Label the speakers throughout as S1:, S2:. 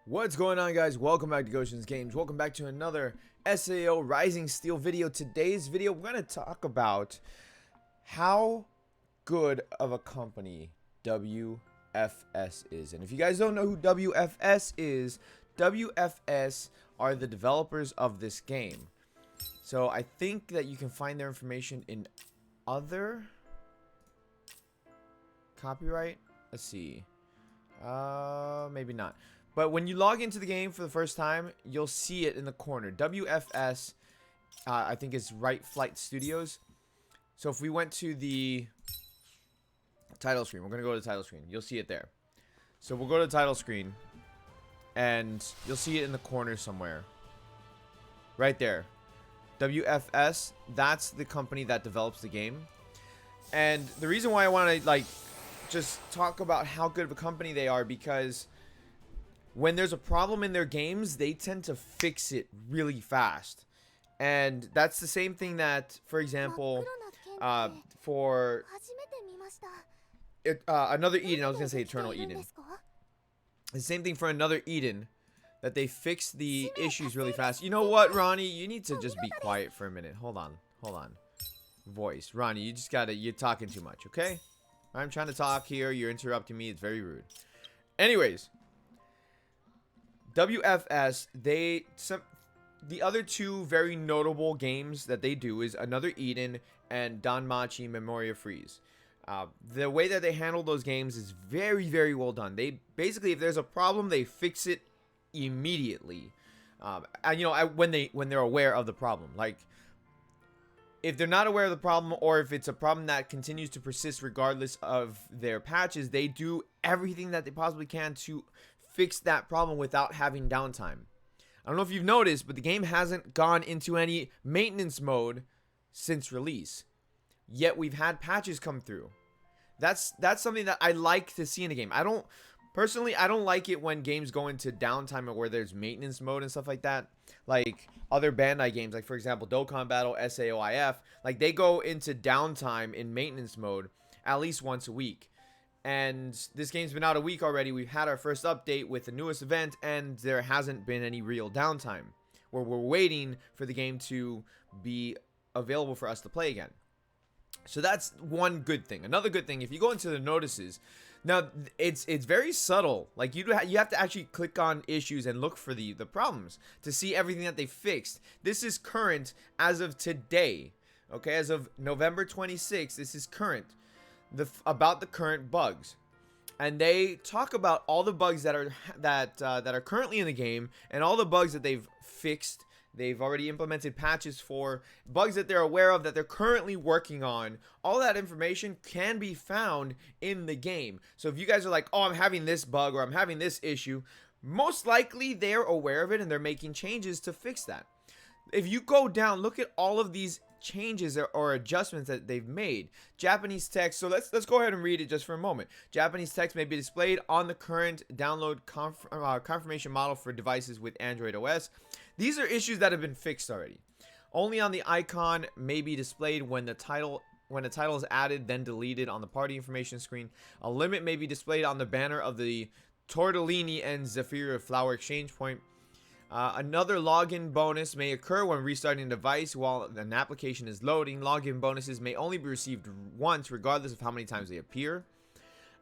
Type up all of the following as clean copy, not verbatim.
S1: What's going on, guys? Welcome back to Goshen's Games. Welcome back to another SAO Rising Steel video. Today's video, we're going to talk about how good of a company WFS is. And if you guys don't know who WFS is, WFS are the developers of this game. So I think that you can find their information in other copyright. Let's see. Maybe not. But when you log into the game for the first time, you'll see it in the corner. WFS, I think is Right Flight Studios. So if we went to the title screen, we're going to go to the title screen. You'll see it there. So we'll go to the title screen, and you'll see it in the corner somewhere. Right there. WFS, that's the company that develops the game. And the reason why I want to, just talk about how good of a company they are, because when there's a problem in their games, they tend to fix it really fast. And that's the same thing that, for example, for Another Eden, I was going to say Eternal Eden. The same thing for Another Eden, that they fix the issues really fast. You know what, Ronnie? You need to just be quiet for a minute. Hold on. Voice. Ronnie, you just gotta, you're talking too much, okay? I'm trying to talk here. You're interrupting me. It's very rude. Anyways. WFS, the other two very notable games that they do is Another Eden and Danmachi Memoria Freeze. The way that they handle those games is very, very well done. They basically, if there's a problem, they fix it immediately. And you know, when they're aware of the problem. Like, if they're not aware of the problem, or if it's a problem that continues to persist regardless of their patches, they do everything that they possibly can to fix that problem without having downtime. I don't know if you've noticed, but the game hasn't gone into any maintenance mode since release. Yet we've had patches come through. That's something that I like to see in a game. I don't like it when games go into downtime or where there's maintenance mode and stuff like that. Like other Bandai games, like for example, Dokkan Battle, SAOIF, like they go into downtime in maintenance mode at least once a week. And this game's been out a week already. We've had our first update with the newest event, and there hasn't been any real downtime, where we're waiting for the game to be available for us to play again. So that's one good thing. Another good thing, if you go into the notices, now it's very subtle. Like you have to actually click on issues and look for the problems to see everything that they fixed. This is current as of today. Okay, as of November 26th, this is current. About the current bugs, and they talk about all the bugs that are currently in the game, and all the bugs that they've fixed. They've already implemented patches for bugs that they're aware of, that they're currently working on. All that information can be found in the game. So if you guys are like, oh, I'm having this bug or I'm having this issue, most likely they're aware of it and they're making changes to fix that. If you go down, look at all of these changes or adjustments that they've made. Japanese text, so let's go ahead and read it just for a moment. Japanese text may be displayed on the current download confirmation model for devices with Android OS. These are issues that have been fixed already. Only on the icon may be displayed when the title is added, then deleted on the party information screen. A limit may be displayed on the banner of the Tortellini and Zephyr flower exchange point. Another login bonus may occur when restarting the device while an application is loading. Login bonuses may only be received once, regardless of how many times they appear.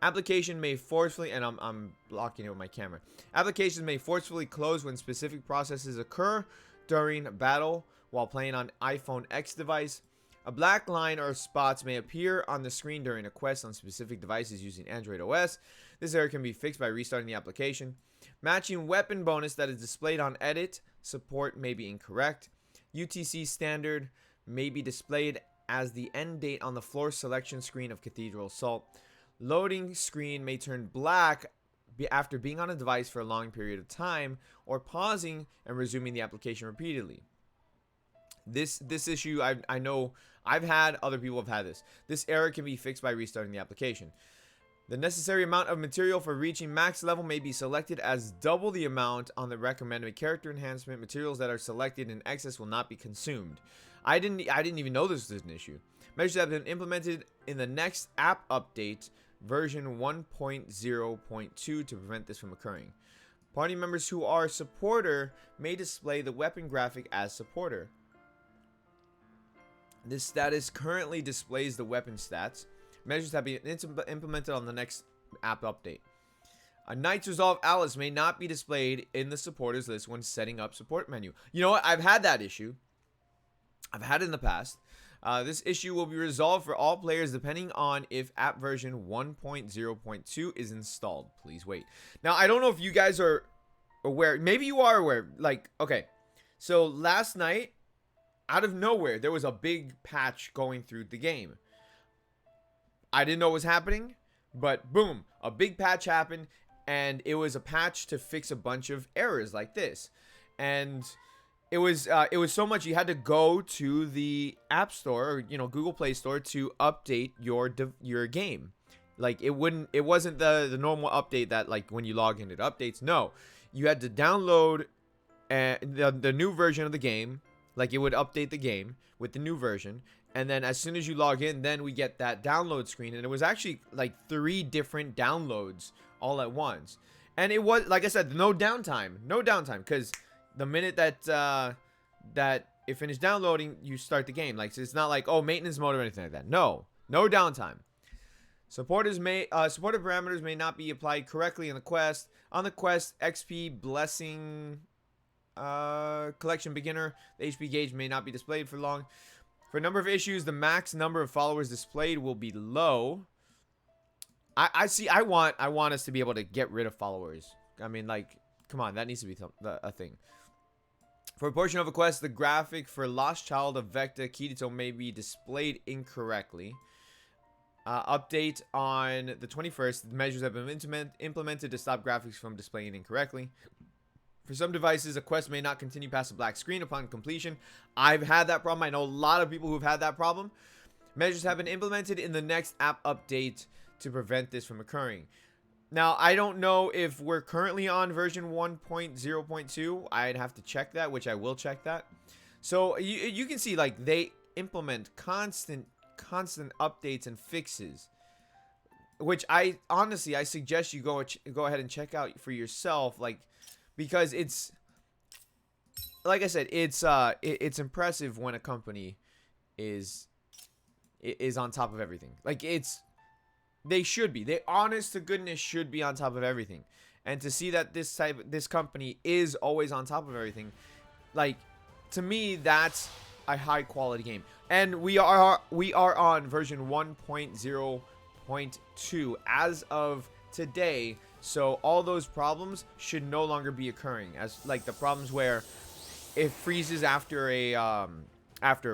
S1: Application may forcefully, and I'm blocking it with my camera. Applications may forcefully close when specific processes occur during battle while playing on iPhone X device. A black line or spots may appear on the screen during a quest on specific devices using Android OS. This error can be fixed by restarting the application. Matching weapon bonus that is displayed on edit support may be incorrect. UTC standard may be displayed as the end date on the floor selection screen of Cathedral Assault. Loading screen may turn black after being on a device for a long period of time or pausing and resuming the application repeatedly. This issue I know I've had, other people have had this. This error can be fixed by restarting the application. The necessary amount of material for reaching max level may be selected as double the amount on the recommended character enhancement. Materials that are selected in excess will not be consumed. I didn't even know this was an issue. Measures have been implemented in the next app update version 1.0.2 to prevent this from occurring. Party members who are supporter may display the weapon graphic as supporter. This status currently displays the weapon stats. Measures have been implemented on the next app update. A Knight's Resolve Alice may not be displayed in the supporters list when setting up support menu. You know what? I've had that issue. I've had it in the past. This issue will be resolved for all players depending on if app version 1.0.2 is installed. Please wait. Now, I don't know if you guys are aware. Maybe you are aware. Like, okay. So last night, out of nowhere, there was a big patch going through the game. I didn't know what was happening, but boom, a big patch happened, and it was a patch to fix a bunch of errors like this. And it was so much you had to go to the App Store, or, you know, Google Play Store to update your game. Like, it wasn't the normal update that, like, when you log in it updates. No, you had to download the new version of the game. Like, it would update the game with the new version, and then as soon as you log in, then we get that download screen. And it was actually like 3 different downloads all at once. And it was, like I said, no downtime, because the minute that it finished downloading, you start the game. Like, so it's not like, oh, maintenance mode or anything like that. No downtime. Supporter parameters may not be applied correctly in the quest. On the quest, XP blessing collection beginner, the HP gauge may not be displayed for long. For a number of issues, the max number of followers displayed will be low. I want us to be able to get rid of followers. I mean, like, come on, that needs to be a thing. For a portion of a quest, the graphic for Lost Child of Vecta Kirito may be displayed incorrectly. Update on the 21st. The measures have been implemented to stop graphics from displaying incorrectly. For some devices, a quest may not continue past the black screen upon completion. I've had that problem. I know a lot of people who've had that problem. Measures have been implemented in the next app update to prevent this from occurring. Now, I don't know if we're currently on version 1.0.2. I'd have to check that, which I will check that. So you can see, like, they implement constant updates and fixes, which I suggest you go ahead and check out for yourself, like, because it's, like I said, it's impressive when a company is on top of everything. Like, they should be. They, honest to goodness, should be on top of everything. And to see that this company is always on top of everything, like, to me, that's a high quality game. And we are on version 1.0.2 as of today. So all those problems should no longer be occurring, as like the problems where it freezes after a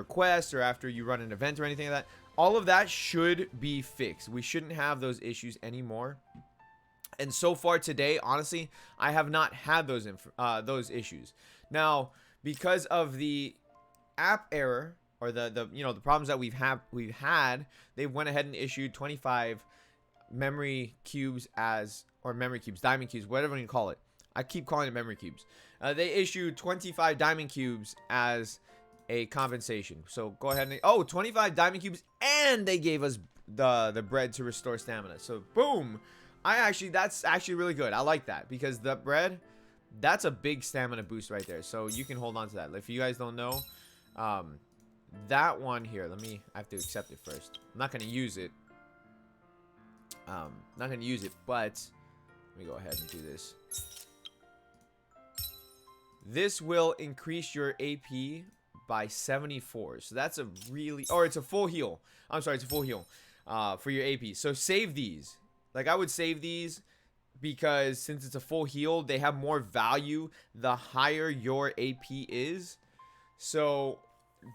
S1: quest or after you run an event or anything like that. All of that should be fixed. We shouldn't have those issues anymore. And so far today, honestly, I have not had those issues. Now, because of the app error or the problems that we've had, they went ahead and issued 25 memory cubes diamond cubes, whatever you call it. I keep calling it memory cubes. They issued 25 diamond cubes as a compensation. So go ahead and 25 diamond cubes, and they gave us the bread to restore stamina. So boom. That's actually really good. I like that, because the bread, that's a big stamina boost right there. So you can hold on to that. If you guys don't know, that one here, I have to accept it first. I'm not going to use it. But let me go ahead and do this. This will increase your AP by 74. So that's it's a full heal. I'm sorry, it's a full heal for your AP. So save these. Like, I would save these, because since it's a full heal, they have more value the higher your AP is. So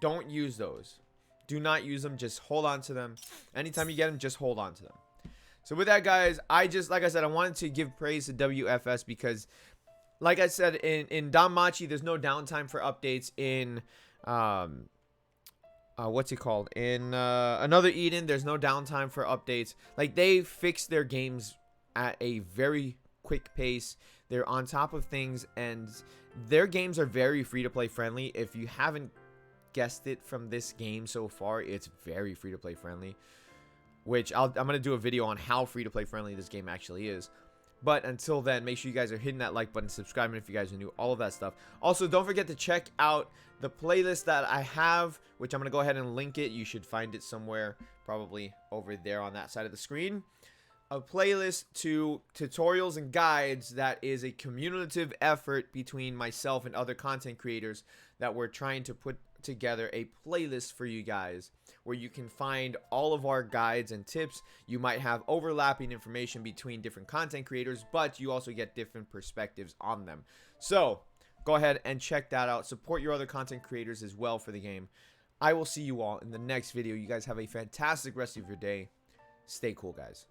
S1: don't use those. Do not use them. Just hold on to them. Anytime you get them, just hold on to them. So with that, guys, like I said, I wanted to give praise to WFS, because, like I said, in Danmachi, there's no downtime for updates. In what's it called? In Another Eden, there's no downtime for updates. Like, they fix their games at a very quick pace. They're on top of things, and their games are very free-to-play friendly. If you haven't guessed it from this game so far, it's very free-to-play friendly. Which I'm going to do a video on how free-to-play friendly this game actually is. But until then, make sure you guys are hitting that like button, subscribing if you guys are new, all of that stuff. Also, don't forget to check out the playlist that I have, which I'm going to go ahead and link it. You should find it somewhere, probably over there on that side of the screen. A playlist to tutorials and guides that is a cumulative effort between myself and other content creators that we're trying to put together a playlist for you guys where you can find all of our guides and tips. You might have overlapping information between different content creators, but you also get different perspectives on them. So go ahead and check that out. Support your other content creators as well for the game. I will see you all in the next video. You guys have a fantastic rest of your day. Stay cool, guys.